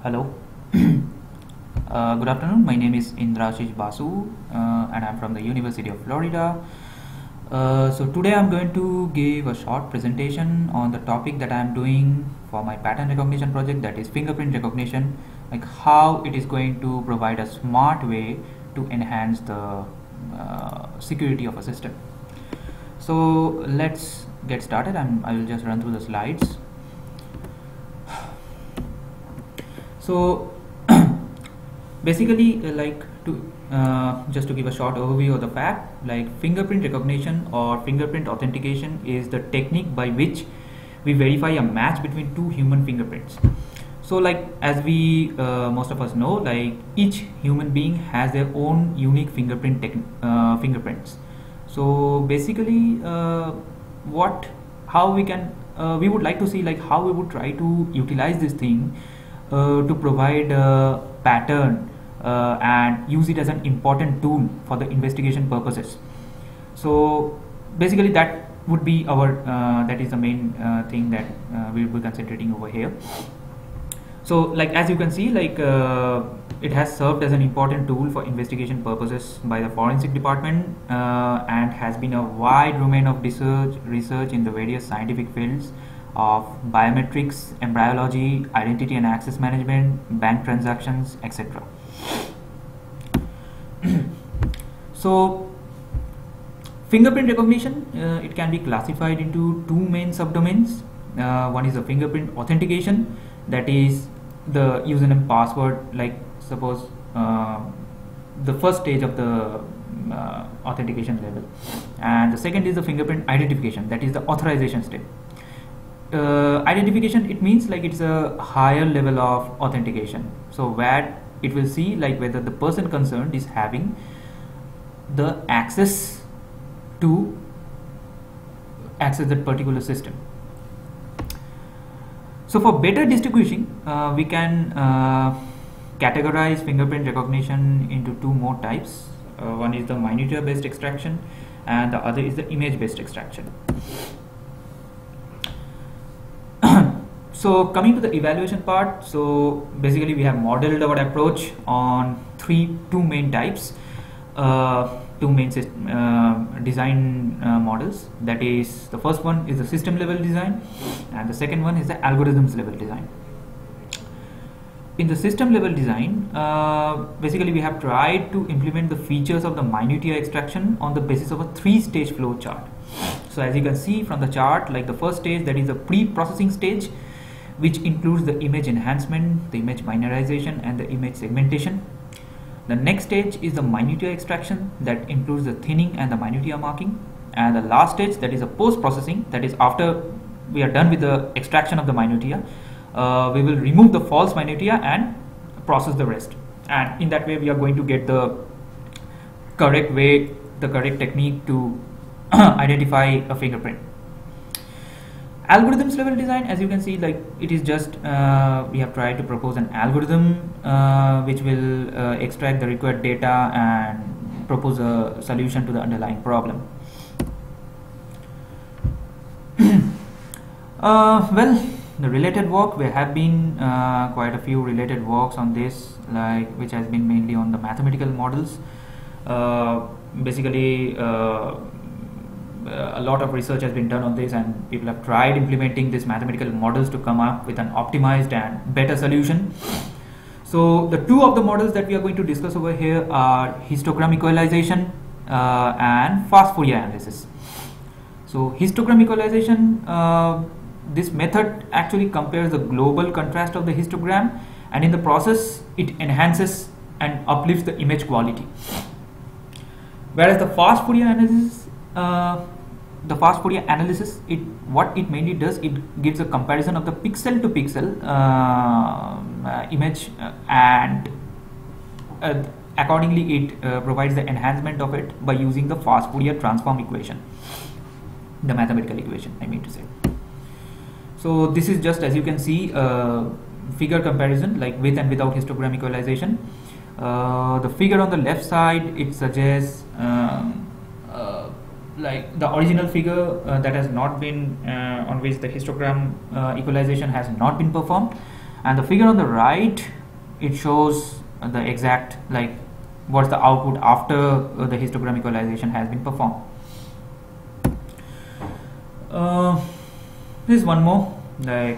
Hello. Good afternoon. My name is Indrashish Basu, and I'm from the University of Florida. So today I'm going to give a short presentation on the topic that I'm doing for my pattern recognition project, that is fingerprint recognition, like how it is going to provide a smart way to enhance the security of a system. So let's get started, and I will just run through the slides. So basically, just to give a short overview of the fact, like fingerprint recognition or fingerprint authentication is the technique by which we verify a match between two human fingerprints. So like as we most of us know, like each human being has their own unique fingerprints. So basically we would like to see like how we would try to utilize this thing to provide a pattern and use it as an important tool for the investigation purposes. So basically that would be our that is the main thing that we will be concentrating over here. So like as you can see, like it has served as an important tool for investigation purposes by the forensic department and has been a wide domain of research in the various scientific fields of biometrics, embryology, identity and access management, bank transactions, etc. So fingerprint recognition, it can be classified into two main subdomains. One is the fingerprint authentication, that is the username password, like suppose the first stage of the authentication level, and the second is the fingerprint identification, that is the authorization step. Identification, it means like it's a higher level of authentication, so where it will see like whether the person concerned is having the access to access that particular system. So for better distinguishing, we can categorize fingerprint recognition into two more types. One is the minutia based extraction and the other is the image based extraction. So coming to the evaluation part, so basically we have modeled our approach on two main types, two main design models. That is, the first one is the system level design and the second one is the algorithms level design. In the system level design, basically we have tried to implement the features of the minutia extraction on the basis of a three-stage flow chart. So as you can see from the chart, like the first stage, that is the pre-processing stage, which includes the image enhancement, the image binarization and the image segmentation. The next stage is the minutia extraction, that includes the thinning and the minutia marking. And the last stage, that is a post-processing, that is after we are done with the extraction of the minutia, we will remove the false minutia and process the rest. And in that way we are going to get the correct way, the correct technique to identify a fingerprint. Algorithms level design, as you can see, like it is just we have tried to propose an algorithm which will extract the required data and propose a solution to the underlying problem. Well, the related work, there have been quite a few related works on this, like which has been mainly on the mathematical models. Basically a lot of research has been done on this and people have tried implementing these mathematical models to come up with an optimized and better solution. So the two of the models that we are going to discuss over here are histogram equalization and fast Fourier analysis. So histogram equalization, this method actually compares the global contrast of the histogram, and in the process it enhances and uplifts the image quality. Whereas the fast Fourier analysis, what it mainly does, it gives a comparison of the pixel to pixel image, and accordingly it provides the enhancement of it by using the fast Fourier transform equation, the mathematical equation I mean to say. So this is just, as you can see, figure comparison, like with and without histogram equalization. The figure on the left side, it suggests like the original figure that has not been on which the histogram equalization has not been performed, And the figure on the right, it shows the exact, like, what's the output after the histogram equalization has been performed. Here's one more, like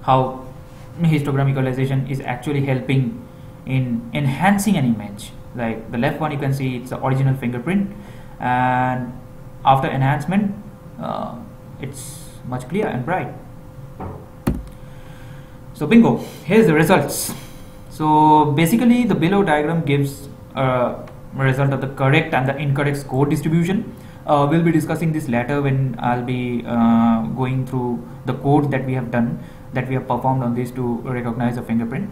how histogram equalization is actually helping in enhancing an image. Like the left one, you can see it's the original fingerprint, and after enhancement it's much clear and bright. So bingo, here's the results. So basically the below diagram gives a result of the correct and the incorrect score distribution. We'll be discussing this later when I'll be going through the code that we have done, that we have performed on this to recognize the fingerprint.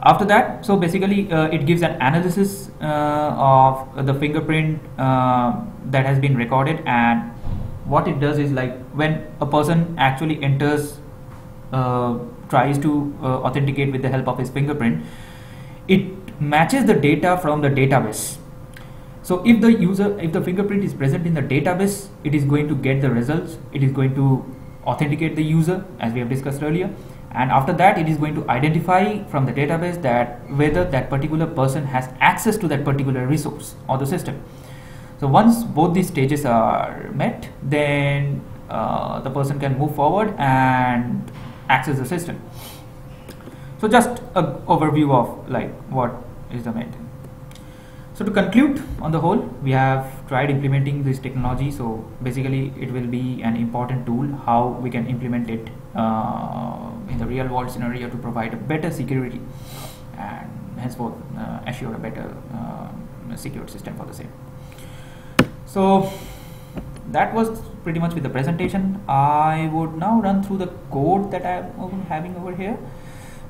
After that, so basically it gives an analysis of the fingerprint that has been recorded, and what it does is, like, when a person actually enters, tries to authenticate with the help of his fingerprint, it matches the data from the database. So if the fingerprint is present in the database, it is going to get the results, it is going to authenticate the user as we have discussed earlier, and after that it is going to identify from the database that whether that particular person has access to that particular resource or the system. So once both these stages are met, then the person can move forward and access the system. So just an overview of, like, what is the main thing. So to conclude, on the whole, we have tried implementing this technology. So basically it will be an important tool how we can implement it in the real world scenario to provide a better security and henceforth assure a better secure system for the same. So that was pretty much with the presentation. I would now run through the code that I am having over here.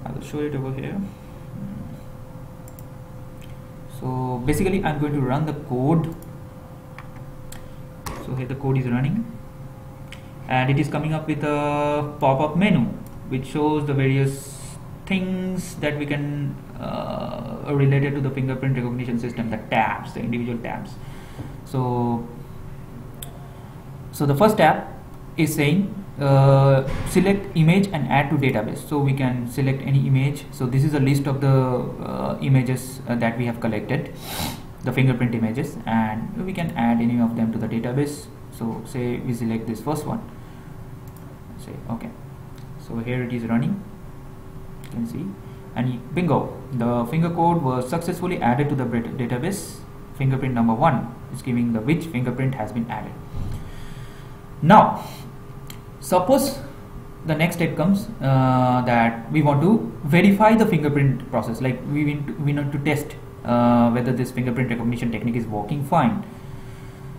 I will show it over here. So basically I'm going to run the code. So here the code is running, and it is coming up with a pop-up menu which shows the various things that we can related to the fingerprint recognition system, the tabs, the individual tabs. So the first tab is saying select image and add to database. So we can select any image. So this is a list of the images that we have collected, the fingerprint images, and we can add any of them to the database. So say we select this first one, say okay. So here it is running, you can see, and bingo, the finger code was successfully added to the database. Fingerprint number 1 is giving the which fingerprint has been added. Now suppose the next step comes that we want to verify the fingerprint process, like we need to test whether this fingerprint recognition technique is working fine.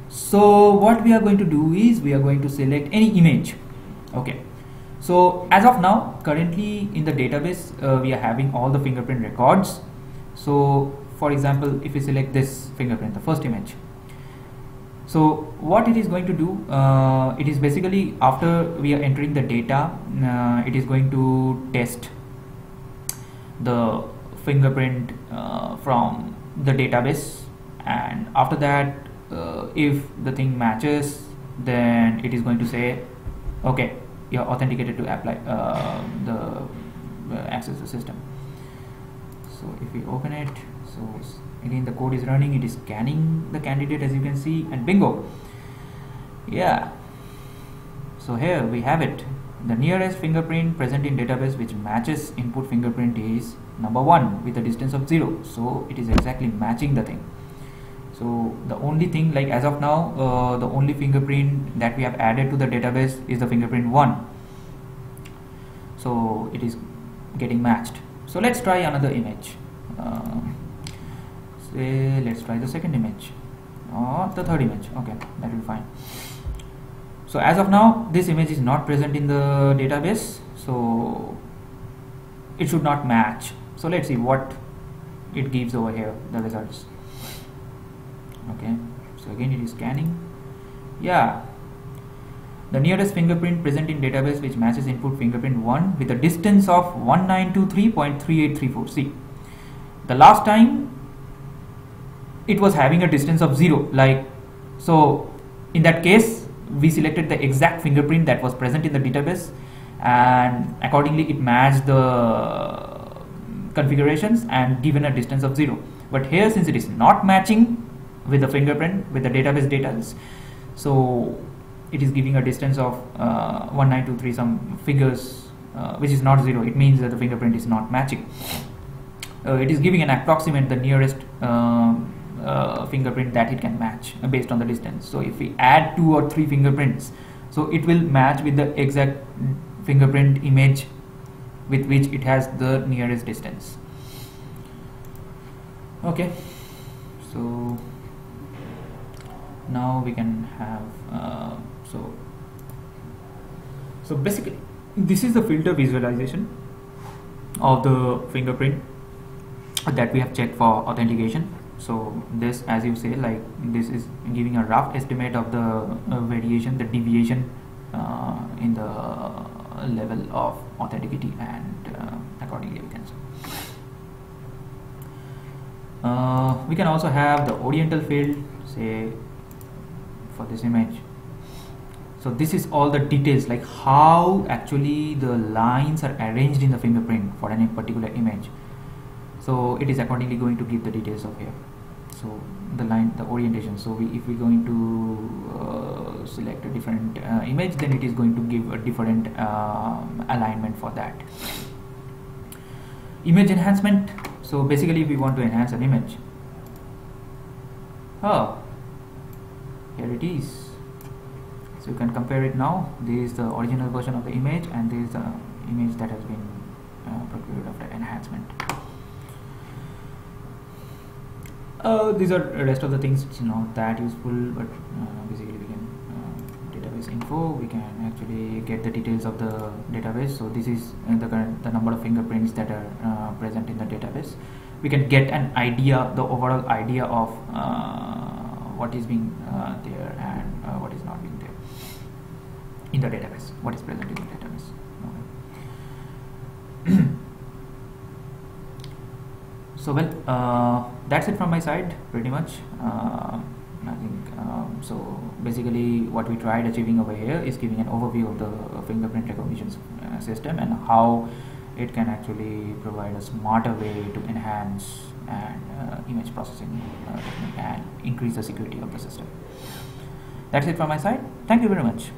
So what we are going to do is we are going to select any image. Okay, so as of now, currently in the database we are having all the fingerprint records. So for example, if we select this fingerprint, the first image, so what it is going to do, it is basically after we are entering the data, it is going to test the fingerprint from the database, and after that if the thing matches, then it is going to say okay, you are authenticated to apply access the system. So if we open it, so again the code is running, it is scanning the candidate as you can see, and bingo, yeah. So here we have it, the nearest fingerprint present in database which matches input fingerprint is number 1 with a distance of 0. So it is exactly matching the thing. So the only thing, like as of now, the only fingerprint that we have added to the database is the fingerprint 1. So it is getting matched. So let's try another image. Say let's try the second image or the third image. Okay, that will be fine. So as of now, this image is not present in the database, so it should not match. So let's see what it gives over here, the results. Okay, so again it is scanning. Yeah, the nearest fingerprint present in database which matches input fingerprint 1 with a distance of 1923.3834. See, the last time it was having a distance of 0, like, so in that case we selected the exact fingerprint that was present in the database, and accordingly it matched the configurations and given a distance of 0. But here, since it is not matching with the fingerprint with the database data, so it is giving a distance of 1923 some figures, which is not 0. It means that the fingerprint is not matching. It is giving an approximate the nearest fingerprint that it can match based on the distance. So if we add 2 or 3 fingerprints, so it will match with the exact fingerprint image with which it has the nearest distance. Okay, so now we can have so basically this is the filter visualization of the fingerprint that we have checked for authentication. So this, as you say, like this is giving a rough estimate of the variation, the deviation in the level of authenticity, and accordingly we can we can also have the oriental field, say for this image. So this is all the details, like how actually the lines are arranged in the fingerprint for any particular image. So it is accordingly going to give the details of here. So the line, the orientation. So if we're going to select a different image, then it is going to give a different alignment for that. Image enhancement. So basically, if we want to enhance an image, oh, here it is. So you can compare it now. This is the original version of the image, and this is the image that has been procured after enhancement. These are the rest of the things. It's not that useful, but basically we can database info. We can actually get the details of the database. So this is the number of fingerprints that are present in the database. We can get an idea, the overall idea of what is being there and what is not being there in the database. What is present in the database. Okay. So well, that's it from my side, pretty much. I think so. Basically, what we tried achieving over here is giving an overview of the fingerprint recognition system and how it can actually provide a smarter way to enhance and image processing technique and increase the security of the system. That's it from my side. Thank you very much.